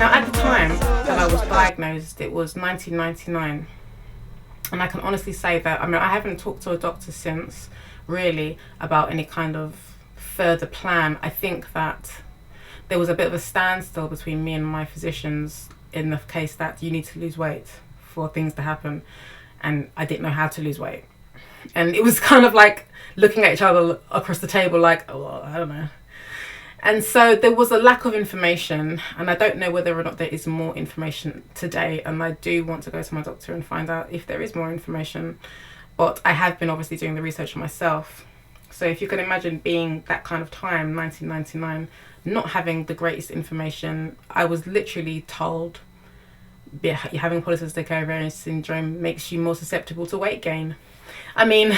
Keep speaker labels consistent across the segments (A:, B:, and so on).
A: Now, at the time that I was diagnosed, it was 1999. And I can honestly say that, I mean, I haven't talked to a doctor since, really, about any kind of further plan. I think that there was a bit of a standstill between me and my physicians in the case that you need to lose weight for things to happen. And I didn't know how to lose weight. And it was kind of like looking at each other across the table like, oh, well, I don't know. And so there was a lack of information, and I don't know whether or not there is more information today, and I do want to go to my doctor and find out if there is more information, but I have been obviously doing the research myself. So if you can imagine being that kind of time, 1999, not having the greatest information, I was literally told, yeah, having polycystic ovarian syndrome makes you more susceptible to weight gain. I mean,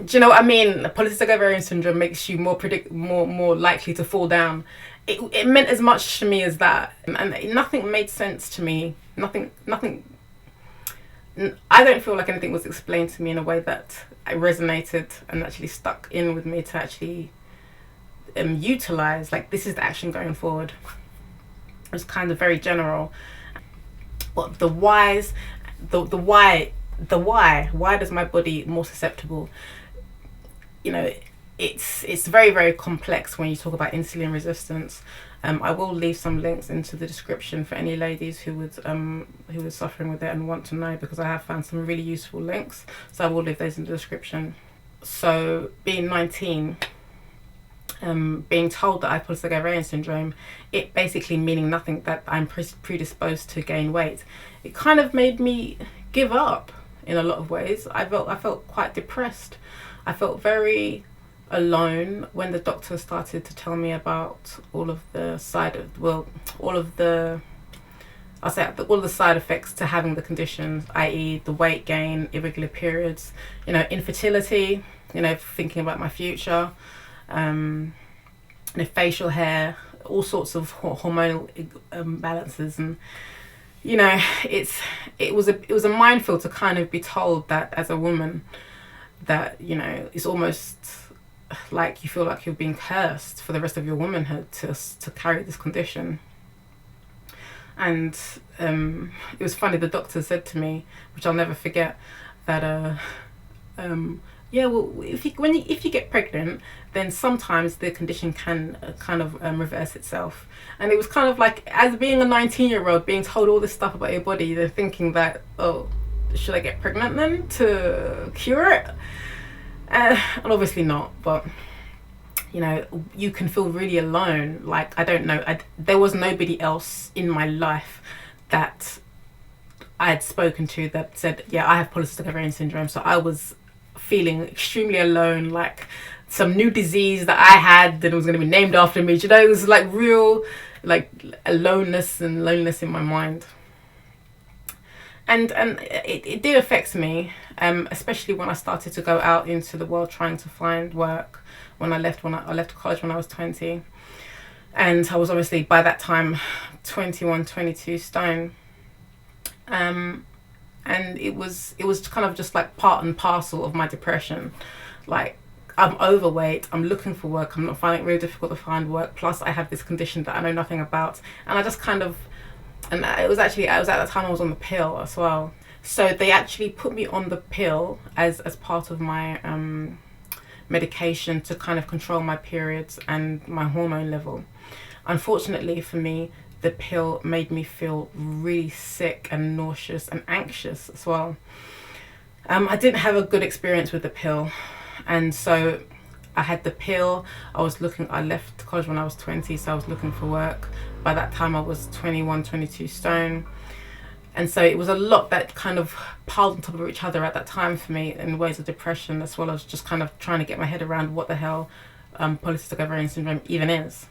A: do you know what I mean? Polycystic ovarian syndrome makes you more likely to fall down. It meant as much to me as that, and nothing made sense to me. Nothing. I don't feel like anything was explained to me in a way that I resonated and actually stuck in with me to actually utilize. Like, this is the action going forward. It was kind of very general, but the whys, the why does my body more susceptible? You know, it's very, very complex when you talk about insulin resistance. I will leave some links into the description for any ladies who are suffering with it and want to know, because I have found some really useful links. So I will leave those in the description. So being 19, being told that I have polycystic ovarian syndrome, it basically meaning nothing, that I'm predisposed to gain weight, it kind of made me give up in a lot of ways. I felt quite depressed. I felt very alone when the doctor started to tell me about all of the side effects to having the condition, i.e. the weight gain, irregular periods, you know, infertility, you know, thinking about my future, you know, facial hair, all sorts of hormonal imbalances. And you know, it was a minefield to kind of be told that as a woman, that, you know, it's almost like you feel like you're being cursed for the rest of your womanhood to carry this condition. And it was funny, the doctor said to me, which I'll never forget, that yeah, well, if you get pregnant, then sometimes the condition can kind of reverse itself. And it was kind of like, as being a 19-year-old being told all this stuff about your body, they're thinking that, oh, should I get pregnant then to cure it? And obviously not, but you know, you can feel really alone. Like, I don't know, there was nobody else in my life that I had spoken to that said, yeah, I have polycystic ovarian syndrome. So I was feeling extremely alone, like some new disease that I had that was going to be named after me. You know, it was like real, like, aloneness and loneliness in my mind. And it did affect me, especially when I started to go out into the world trying to find work. When I left college when I was 20, and I was obviously by that time 21, 22 stone. And it was kind of just like part and parcel of my depression. Like, I'm overweight, I'm looking for work, I'm not finding it really difficult to find work, plus I have this condition that I know nothing about, and I just kind of, and it was at that time I was on the pill as well. So they actually put me on the pill as part of my medication to kind of control my periods and my hormone level. Unfortunately for me, the pill made me feel really sick and nauseous and anxious as well. I didn't have a good experience with the pill, and so I had the pill. I left college when I was 20, so I was looking for work. By that time I was 21, 22 stone. And so it was a lot that kind of piled on top of each other at that time for me, in ways of depression, as well as just kind of trying to get my head around what the hell polycystic ovarian syndrome even is.